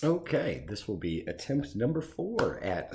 Okay, this will be attempt number 4 at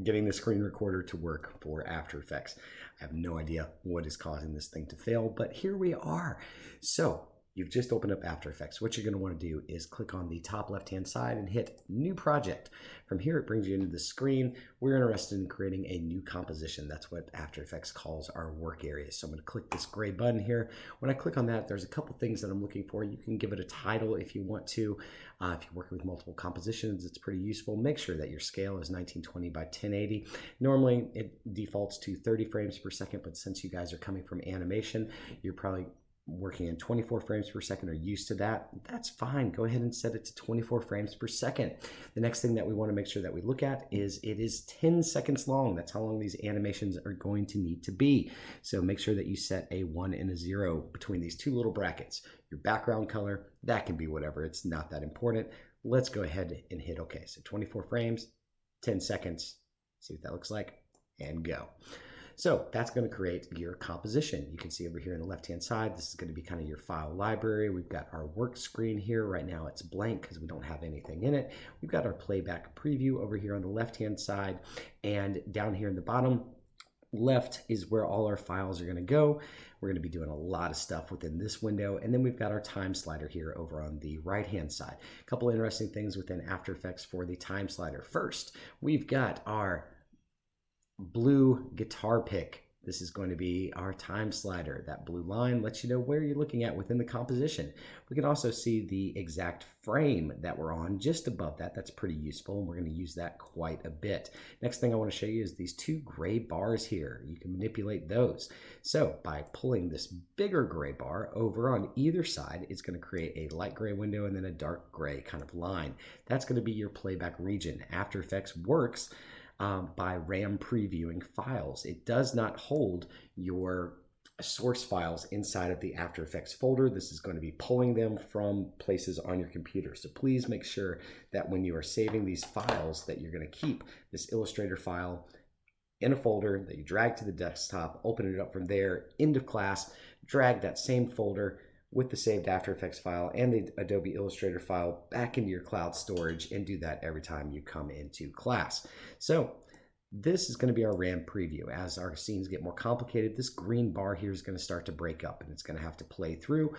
getting the screen recorder to work for After Effects. I have no idea what is causing this thing to fail, but here we are. So you've just opened up After Effects. What you're going to want to do is click on the top left-hand side and hit New Project. From here, it brings you into the screen. We're interested in creating a new composition. That's what After Effects calls our work area. So I'm going to click this gray button here. When I click on that, there's a couple things that I'm looking for. You can give it a title if you want to. If you're working with multiple compositions, it's pretty useful. Make sure that your scale is 1920 by 1080. Normally, it defaults to 30 frames per second, but since you guys are coming from animation, you're probably working in 24 frames per second or used to that. That's fine. Go ahead and set it to 24 frames per second. The next thing that we want to make sure that we look at is it is 10 seconds long. That's how long these animations are going to need to be. So make sure that you set a 1 and a 0 between these two little brackets. Your background color, that can be whatever. It's not that important. Let's go ahead and hit OK. So 24 frames, 10 seconds. See what that looks like, and go. So that's going to create your composition. You can see over here on the left-hand side, this is going to be kind of your file library. We've got our work screen here. Right now it's blank because we don't have anything in it. We've got our playback preview over here on the left-hand side, and down here in the bottom left is where all our files are going to go. We're going to be doing a lot of stuff within this window, and then we've got our time slider here over on the right hand side. A couple interesting things within After Effects for the time slider. First, we've got our blue guitar pick. This is going to be our time slider. That blue line lets you know where you're looking at within the composition. We can also see the exact frame that we're on just above that. That's pretty useful, and we're going to use that quite a bit. Next thing I want to show you is these two gray bars here. You can manipulate those. So by pulling this bigger gray bar over on either side, it's going to create a light gray window and then a dark gray kind of line. That's going to be your playback region. After Effects works by RAM previewing files. It does not hold your source files inside of the After Effects folder. This is going to be pulling them from places on your computer. So please make sure that when you are saving these files that you're going to keep this Illustrator file in a folder that you drag to the desktop, open it up from there into class, drag that same folder with the saved After Effects file and the Adobe Illustrator file back into your cloud storage, and do that every time you come into class. So this is going to be our RAM preview. As our scenes get more complicated, this green bar here is going to start to break up, and it's going to have to play through,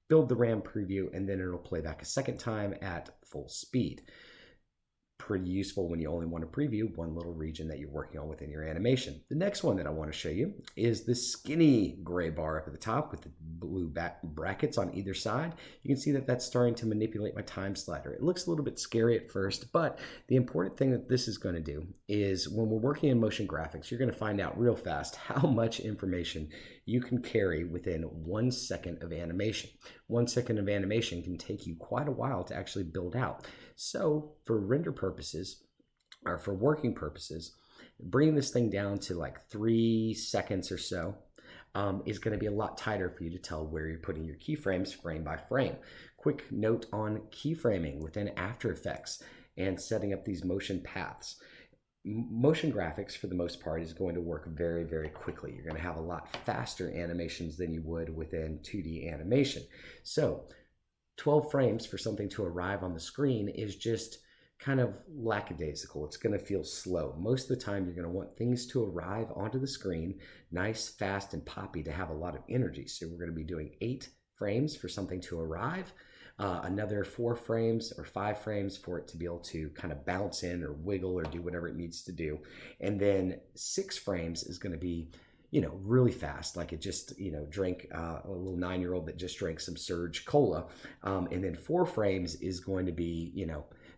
build the RAM preview, and then it'll play back a second time at full speed. Pretty useful when you only want to preview one little region that you're working on within your animation. The next one that I want to show you is the skinny gray bar up at the top with the blue back brackets on either side. You can see that that's starting to manipulate my time slider. It looks a little bit scary at first, but the important thing that this is going to do is when we're working in motion graphics, you're going to find out real fast how much information you can carry within 1 second of animation. 1 second of animation can take you quite a while to actually build out. So for render purposes, or for working purposes, bringing this thing down to like 3 seconds or so is going to be a lot tighter for you to tell where you're putting your keyframes frame by frame. Quick note on keyframing within After Effects and setting up these motion paths. Motion graphics, for the most part, is going to work very, very quickly. You're going to have a lot faster animations than you would within 2D animation. So 12 frames for something to arrive on the screen is just kind of lackadaisical. It's going to feel slow. Most of the time, you're going to want things to arrive onto the screen nice, fast, and poppy to have a lot of energy. So we're going to be doing 8 frames for something to arrive, another 4 frames or 5 frames for it to be able to kind of bounce in or wiggle or do whatever it needs to do. And then 6 frames is going to be, really fast, like it just, drank a little 9-year-old that just drank some Surge Cola. And then 4 frames is going to be,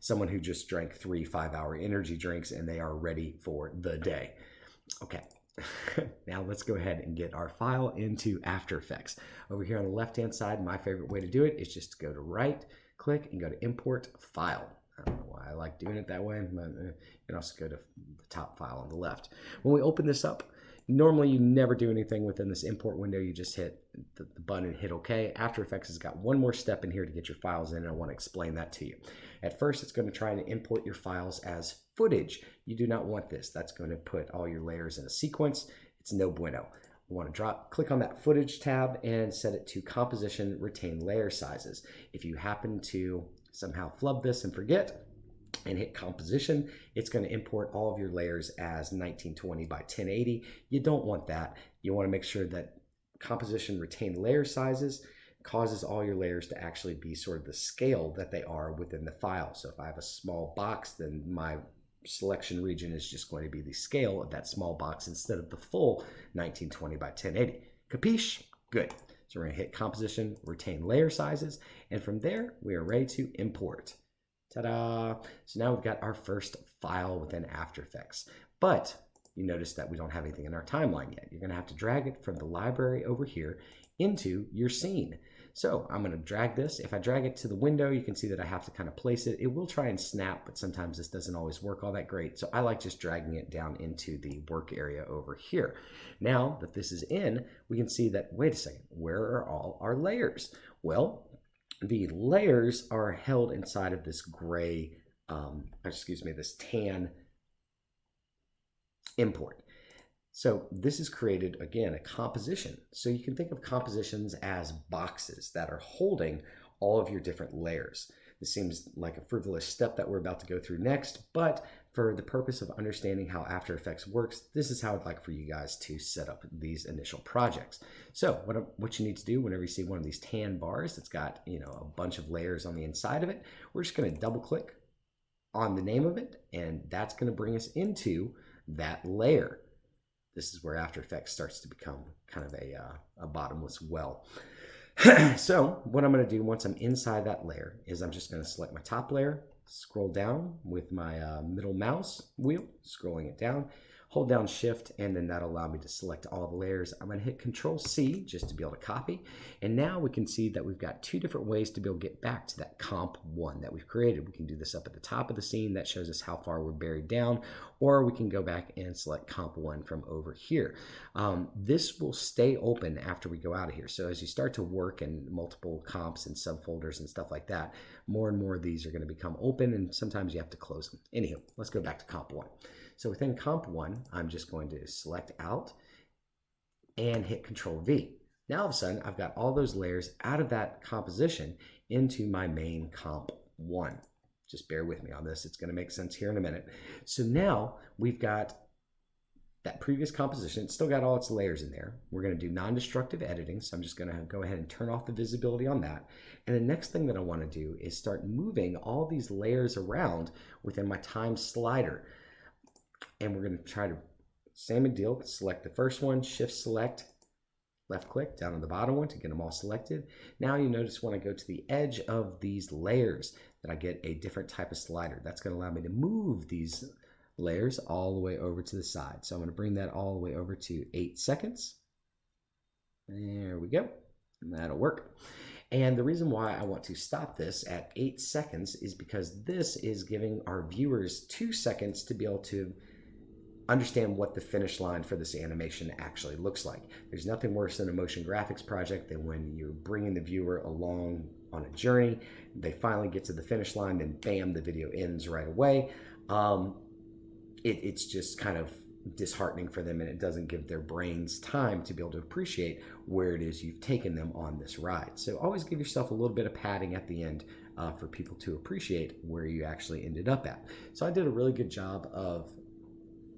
someone who just drank 3 5-hour energy drinks and they are ready for the day. Okay. Now let's go ahead and get our file into After Effects. Over here on the left-hand side, my favorite way to do it is just to go to right, click, and go to Import File. I don't know why I like doing it that way, but you can also go to the top file on the left. When we open this up, normally you never do anything within this import window. You just hit the button and hit OK. After Effects has got one more step in here to get your files in, and I want to explain that to you. At first, it's going to try to import your files as footage. You do not want this. That's going to put all your layers in a sequence. It's no bueno. You want to click on that footage tab and set it to composition, retain layer sizes. If you happen to somehow flub this and forget and hit composition, it's going to import all of your layers as 1920 by 1080. You don't want that. You want to make sure that composition retain layer sizes causes all your layers to actually be sort of the scale that they are within the file. So if I have a small box, then my selection region is just going to be the scale of that small box instead of the full 1920 by 1080. Capiche? Good. So we're going to hit composition, retain layer sizes, and from there we are ready to import. Ta-da! So now we've got our first file within After Effects. But you notice that we don't have anything in our timeline yet. You're going to have to drag it from the library over here into your scene. So I'm going to drag this. If I drag it to the window, you can see that I have to kind of place it. It will try and snap, but sometimes this doesn't always work all that great. So I like just dragging it down into the work area over here. Now that this is in, we can see that, wait a second, where are all our layers? Well, the layers are held inside of this gray, this tan import. So this is created, again, a composition. So you can think of compositions as boxes that are holding all of your different layers. This seems like a frivolous step that we're about to go through next, but for the purpose of understanding how After Effects works, this is how I'd like for you guys to set up these initial projects. So what you need to do whenever you see one of these tan bars that's got, a bunch of layers on the inside of it, we're just going to double click on the name of it, and that's going to bring us into that layer. This is where After Effects starts to become kind of a bottomless well. So what I'm going to do once I'm inside that layer is I'm just going to select my top layer, scroll down with my middle mouse wheel, scrolling it down, hold down Shift, and then that'll allow me to select all the layers. I'm going to hit Control C just to be able to copy. And now we can see that we've got two different ways to be able to get back to that comp 1 that we've created. We can do this up at the top of the scene. That shows us how far we're buried down, or we can go back and select comp 1 from over here. This will stay open after we go out of here. So as you start to work in multiple comps and subfolders and stuff like that, more and more of these are going to become open, and sometimes you have to close them. Anywho, let's go back to comp 1. So within comp 1, I'm just going to select out and hit Control V. Now all of a sudden, I've got all those layers out of that composition into my main comp 1. Just bear with me on this. It's going to make sense here in a minute. So now we've got that previous composition. It's still got all its layers in there. We're going to do non-destructive editing. So I'm just going to go ahead and turn off the visibility on that. And the next thing that I want to do is start moving all these layers around within my time slider. And we're going to try to, same deal, select the first one, Shift Select, left click down on the bottom one to get them all selected. Now you notice when I go to the edge of these layers that I get a different type of slider. That's going to allow me to move these layers all the way over to the side. So I'm going to bring that all the way over to 8 seconds. There we go. And that'll work. And the reason why I want to stop this at 8 seconds is because this is giving our viewers 2 seconds to be able to understand what the finish line for this animation actually looks like. There's nothing worse in a motion graphics project than when you're bringing the viewer along on a journey, they finally get to the finish line, then bam, the video ends right away. It's just kind of disheartening for them, and it doesn't give their brains time to be able to appreciate where it is you've taken them on this ride. So always give yourself a little bit of padding at the end for people to appreciate where you actually ended up at. So I did a really good job of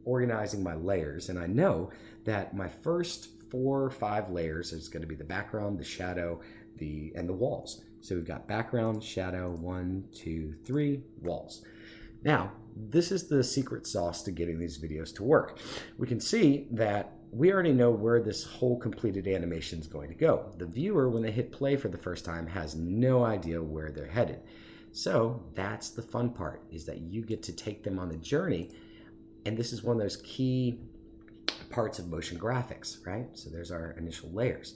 organizing my layers, and I know that my first 4 or 5 layers is going to be the background, the shadow, and the walls. So we've got background, shadow, 1, 2, 3, walls. Now, this is the secret sauce to getting these videos to work. We can see that we already know where this whole completed animation is going to go. The viewer, when they hit play for the first time, has no idea where they're headed. So that's the fun part, is that you get to take them on the journey. And this is one of those key parts of motion graphics, right? So there's our initial layers.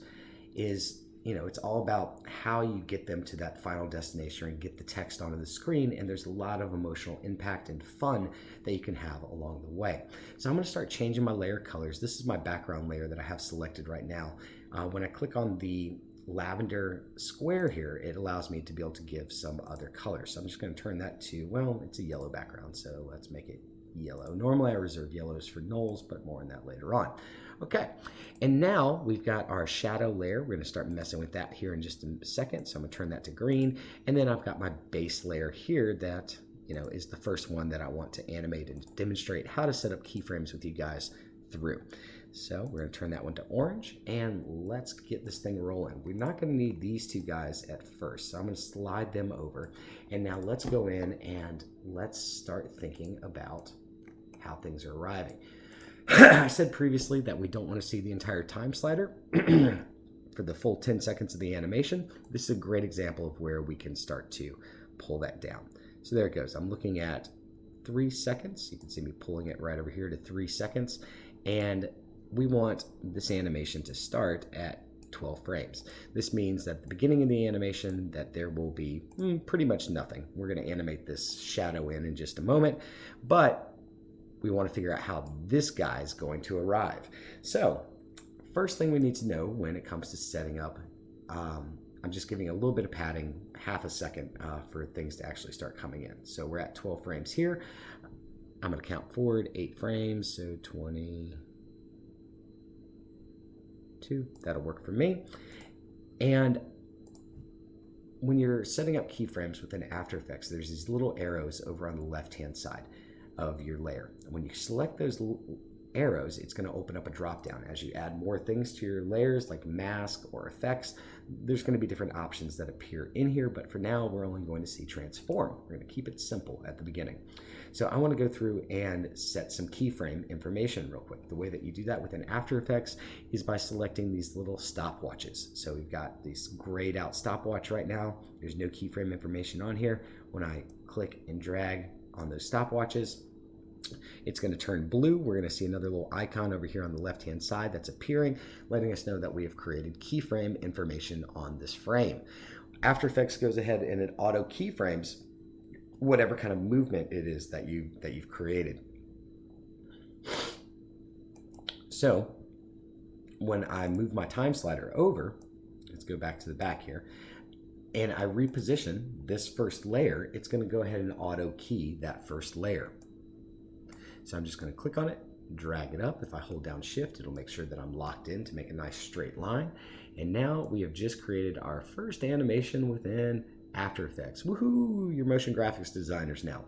It's all about how you get them to that final destination and get the text onto the screen. And there's a lot of emotional impact and fun that you can have along the way. So I'm going to start changing my layer colors. This is my background layer that I have selected right now. When I click on the lavender square here, it allows me to be able to give some other colors. So I'm just going to turn that to, well, it's a yellow background. So let's make it yellow. Normally I reserve yellows for nulls, but more on that later on. Okay, and now we've got our shadow layer. We're gonna start messing with that here in just a second. So I'm gonna turn that to green. And then I've got my base layer here that is the first one that I want to animate and demonstrate how to set up keyframes with you guys through. So we're gonna turn that one to orange and let's get this thing rolling. We're not gonna need these two guys at first. So I'm gonna slide them over. And now let's go in and let's start thinking about how things are arriving. I said previously that we don't want to see the entire time slider for the full 10 seconds of the animation. This is a great example of where we can start to pull that down. So there it goes. I'm looking at 3 seconds. You can see me pulling it right over here to 3 seconds. And we want this animation to start at 12 frames. This means that at the beginning of the animation that there will be pretty much nothing. We're going to animate this shadow in just a moment, but we want to figure out how this guy is going to arrive. So first thing we need to know when it comes to setting up, I'm just giving a little bit of padding, half a second for things to actually start coming in. So we're at 12 frames here. I'm going to count forward 8 frames, so 22. That'll work for me. And when you're setting up keyframes within After Effects, there's these little arrows over on the left-hand side of your layer. When you select those arrows, it's going to open up a drop down. As you add more things to your layers like mask or effects, there's going to be different options that appear in here, but for now we're only going to see transform. We're going to keep it simple at the beginning. So I want to go through and set some keyframe information real quick. The way that you do that within After Effects is by selecting these little stopwatches. So we've got this grayed out stopwatch right now. There's no keyframe information on here. When I click and drag on those stopwatches, it's going to turn blue. We're going to see another little icon over here on the left hand side that's appearing, letting us know that we have created keyframe information on this frame. After Effects goes ahead and it auto keyframes whatever kind of movement it is that you've created. So when I move my time slider over, let's go back to the back here, and I reposition this first layer, it's going to go ahead and auto key that first layer. So I'm just going to click on it, drag it up. If I hold down Shift, it'll make sure that I'm locked in to make a nice straight line. And now we have just created our first animation within After Effects. Woohoo! You're motion graphics designers now.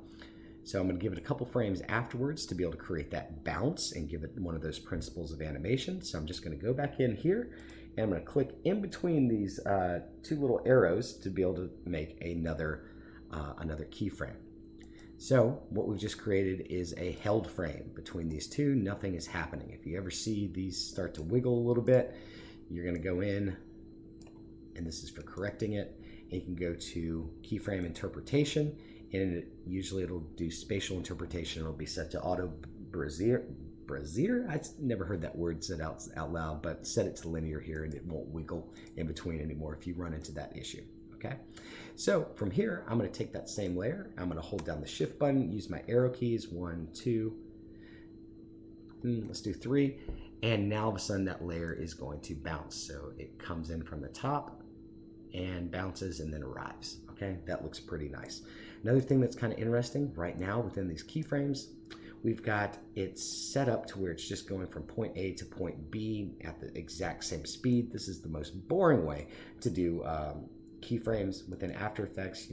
So I'm going to give it a couple frames afterwards to be able to create that bounce and give it one of those principles of animation. So I'm just going to go back in here and I'm going to click in between these two little arrows to be able to make another keyframe. So what we've just created is a held frame between these two. Nothing is happening. If you ever see these start to wiggle a little bit, you're going to go in, and this is for correcting it. And you can go to keyframe interpretation, and usually it'll do spatial interpretation. It'll be set to auto brazier. I've never heard that word said out loud, but set it to linear here, and it won't wiggle in between anymore if you run into that issue. Okay, so from here, I'm going to take that same layer. I'm going to hold down the Shift button, use my arrow keys, 1, 2, let's do 3. And now all of a sudden that layer is going to bounce. So it comes in from the top and bounces and then arrives. Okay, that looks pretty nice. Another thing that's kind of interesting right now within these keyframes, we've got it set up to where it's just going from point A to point B at the exact same speed. This is the most boring way to do keyframes within After Effects,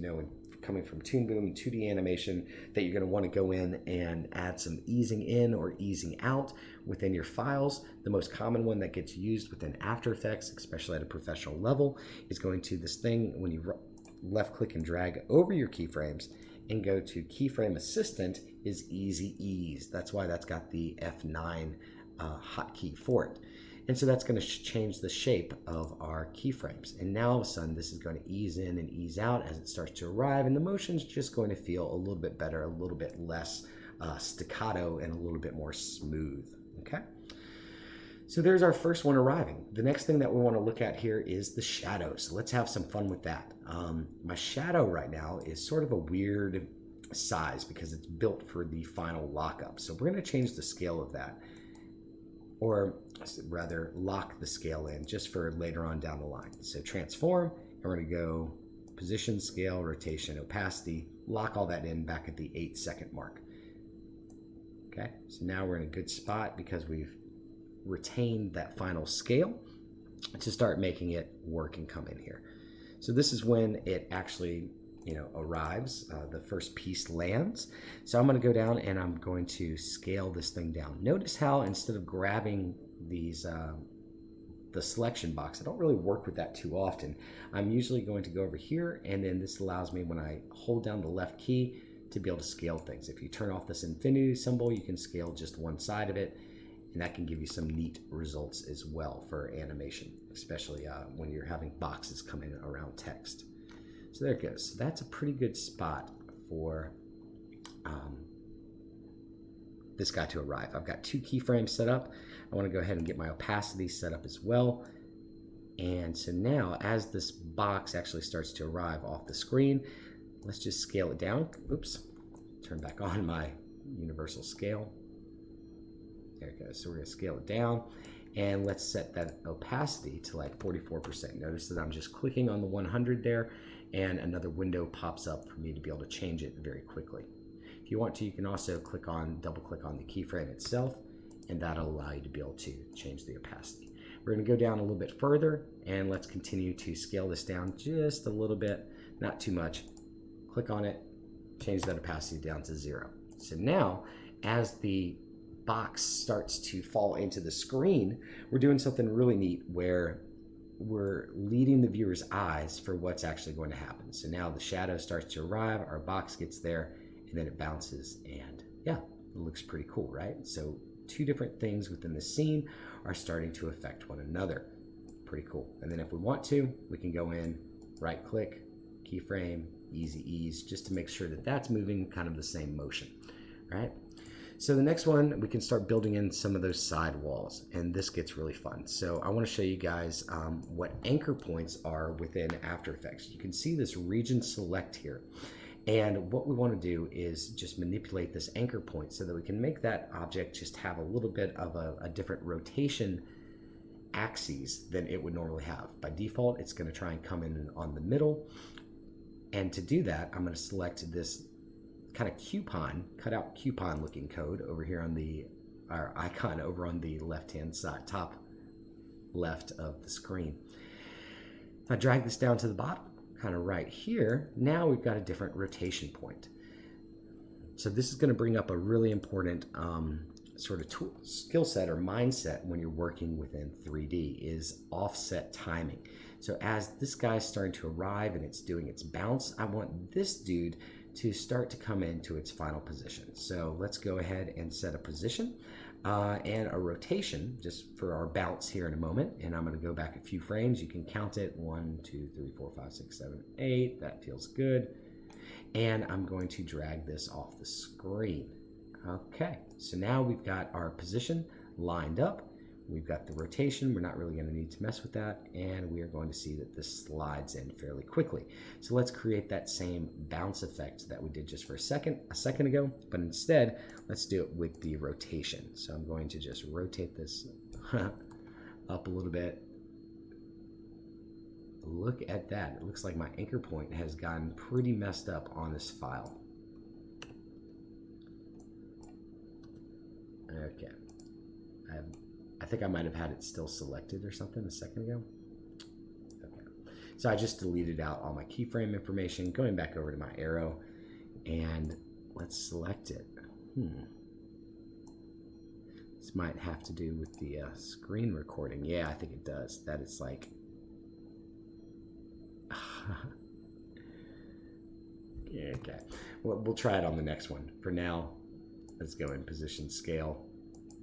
coming from Toon Boom and 2D animation, that you're going to want to go in and add some easing in or easing out within your files. The most common one that gets used within After Effects, especially at a professional level, is going to this thing when you left click and drag over your keyframes and go to Keyframe Assistant is Easy Ease. That's why that's got the F9 hotkey for it. And so that's going to change the shape of our keyframes. And now all of a sudden, this is going to ease in and ease out as it starts to arrive. And the motion's just going to feel a little bit better, a little bit less staccato, and a little bit more smooth. Okay? So there's our first one arriving. The next thing that we want to look at here is the shadows. So let's have some fun with that. My shadow right now is sort of a weird size because it's built for the final lockup. So we're going to change the scale of that, or rather lock the scale in just for later on down the line. So transform, and we're going to go position, scale, rotation, opacity, lock all that in back at the 8-second mark. Okay, so now we're in a good spot because we've retained that final scale to start making it work and come in here. So this is when it actually, arrives. The first piece lands. So I'm going to go down and I'm going to scale this thing down. Notice how instead of grabbing these the selection box, I don't really work with that too often. I'm usually going to go over here, and then this allows me, when I hold down the left key, to be able to scale things. If you turn off this infinity symbol, you can scale just one side of it, and that can give you some neat results as well for animation, especially when you're having boxes come in around text. So there it goes. So that's a pretty good spot for this guy to arrive. I've got 2 keyframes set up. I want to go ahead and get my opacity set up as well. And so now, as this box actually starts to arrive off the screen, let's just scale it down. Oops, turn back on my universal scale. There it goes. So we're going to scale it down, and let's set that opacity to like 44%. Notice that I'm just clicking on the 100 there, and another window pops up for me to be able to change it very quickly. If you want to, you can also double click on the keyframe itself, and that'll allow you to be able to change the opacity. We're going to go down a little bit further, and let's continue to scale this down just a little bit, not too much. Click on it, change that opacity down to 0. So now, as the box starts to fall into the screen, we're doing something really neat where we're leading the viewer's eyes for what's actually going to happen. So now the shadow starts to arrive, our box gets there, and then it bounces, and yeah, it looks pretty cool, right? So 2 different things within the scene are starting to affect one another. Pretty cool. And then if we want to, we can go in, right click, keyframe, easy ease, just to make sure that that's moving kind of the same motion, right? So the next one, we can start building in some of those side walls, and this gets really fun. So I want to show you guys what anchor points are within After Effects. You can see this region select here. And what we want to do is just manipulate this anchor point so that we can make that object just have a little bit of a different rotation axes than it would normally have. By default, it's going to try and come in on the middle. And to do that, I'm going to select this kind of coupon, cut out coupon looking code over here on our icon over on the left-hand side, top left of the screen. If I drag this down to the bottom, kind of right here, now we've got a different rotation point. So this is going to bring up a really important sort of skill set or mindset when you're working within 3D is offset timing. So as this guy's starting to arrive and it's doing its bounce, I want this dude to start to come into its final position. So let's go ahead and set a position and a rotation just for our bounce here in a moment. And I'm going to go back a few frames. You can count it. 1, 2, 3, 4, 5, 6, 7, 8. That feels good. And I'm going to drag this off the screen. Okay, so now we've got our position lined up. We've got the rotation. We're not really going to need to mess with that. And we are going to see that this slides in fairly quickly. So let's create that same bounce effect that we did just for a second ago. But instead, let's do it with the rotation. So I'm going to just rotate this up a little bit. Look at that. It looks like my anchor point has gotten pretty messed up on this file. Okay. I think I might have had it still selected or something a second ago. Okay. So I just deleted out all my keyframe information, going back over to my arrow, and let's select it. This might have to do with the screen recording. Yeah, I think it does. That it's like... Okay. Well, we'll try it on the next one. For now, let's go in position, scale,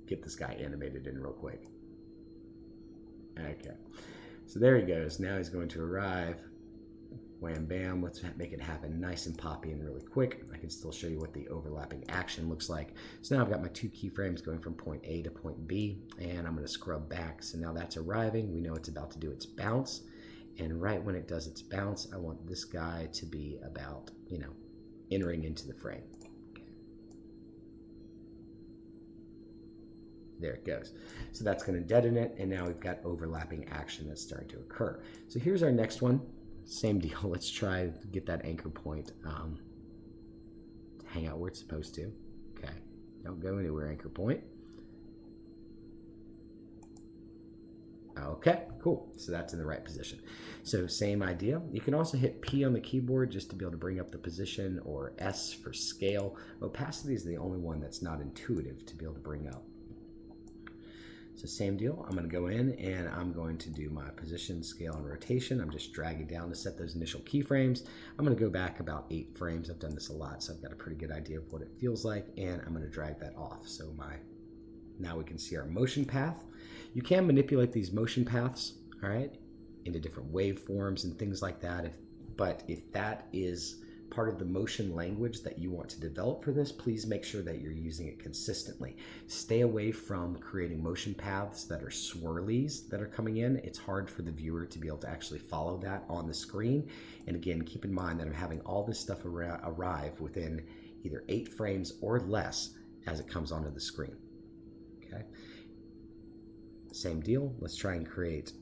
get this guy animated in real quick. Okay, so there he goes. Now he's going to arrive. Wham bam, let's make it happen nice and poppy and really quick. I can still show you what the overlapping action looks like. So now I've got my 2 keyframes going from point A to point B, and I'm going to scrub back. So now that's arriving. We know it's about to do its bounce. And right when it does its bounce, I want this guy to be about, entering into the frame. There it goes. So that's going to deaden it, and now we've got overlapping action that's starting to occur. So here's our next one. Same deal. Let's try to get that anchor point to hang out where it's supposed to. Okay. Don't go anywhere, anchor point. Okay, cool. So that's in the right position. So same idea. You can also hit P on the keyboard just to be able to bring up the position, or S for scale. Opacity is the only one that's not intuitive to be able to bring up. So same deal. I'm going to go in and I'm going to do my position, scale, and rotation. I'm just dragging down to set those initial keyframes. I'm going to go back about 8 frames. I've done this a lot, so I've got a pretty good idea of what it feels like, and I'm going to drag that off. So now we can see our motion path. You can manipulate these motion paths, all right, into different waveforms and things like that. But if that is part of the motion language that you want to develop for this, please make sure that you're using it consistently. Stay away from creating motion paths that are swirlies that are coming in. It's hard for the viewer to be able to actually follow that on the screen. And again, keep in mind that I'm having all this stuff arrive within either 8 frames or less as it comes onto the screen. Okay. Same deal. Let's try and create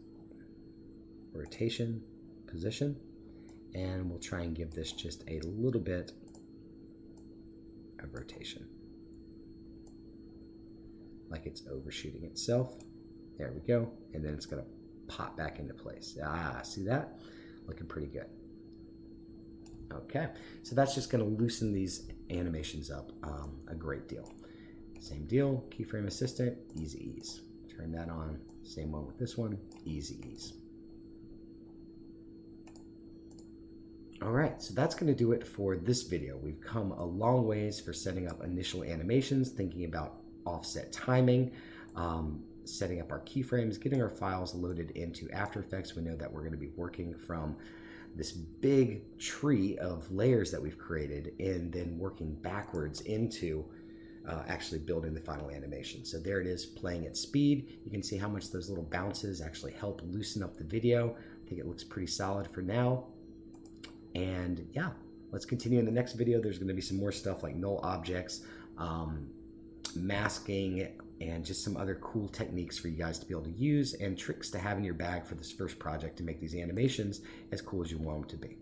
rotation, position, and we'll try and give this just a little bit of rotation, like it's overshooting itself. There we go. And then it's going to pop back into place. See that? Looking pretty good. Okay, so that's just going to loosen these animations up a great deal. Same deal, keyframe assistant, easy ease. Turn that on. Same one with this one, easy ease. All right, so that's going to do it for this video. We've come a long ways for setting up initial animations, thinking about offset timing, setting up our keyframes, getting our files loaded into After Effects. We know that we're going to be working from this big tree of layers that we've created, and then working backwards into actually building the final animation. So there it is, playing at speed. You can see how much those little bounces actually help loosen up the video. I think it looks pretty solid for now. And yeah, let's continue in the next video. There's going to be some more stuff like null objects, masking, and just some other cool techniques for you guys to be able to use, and tricks to have in your bag for this first project to make these animations as cool as you want them to be.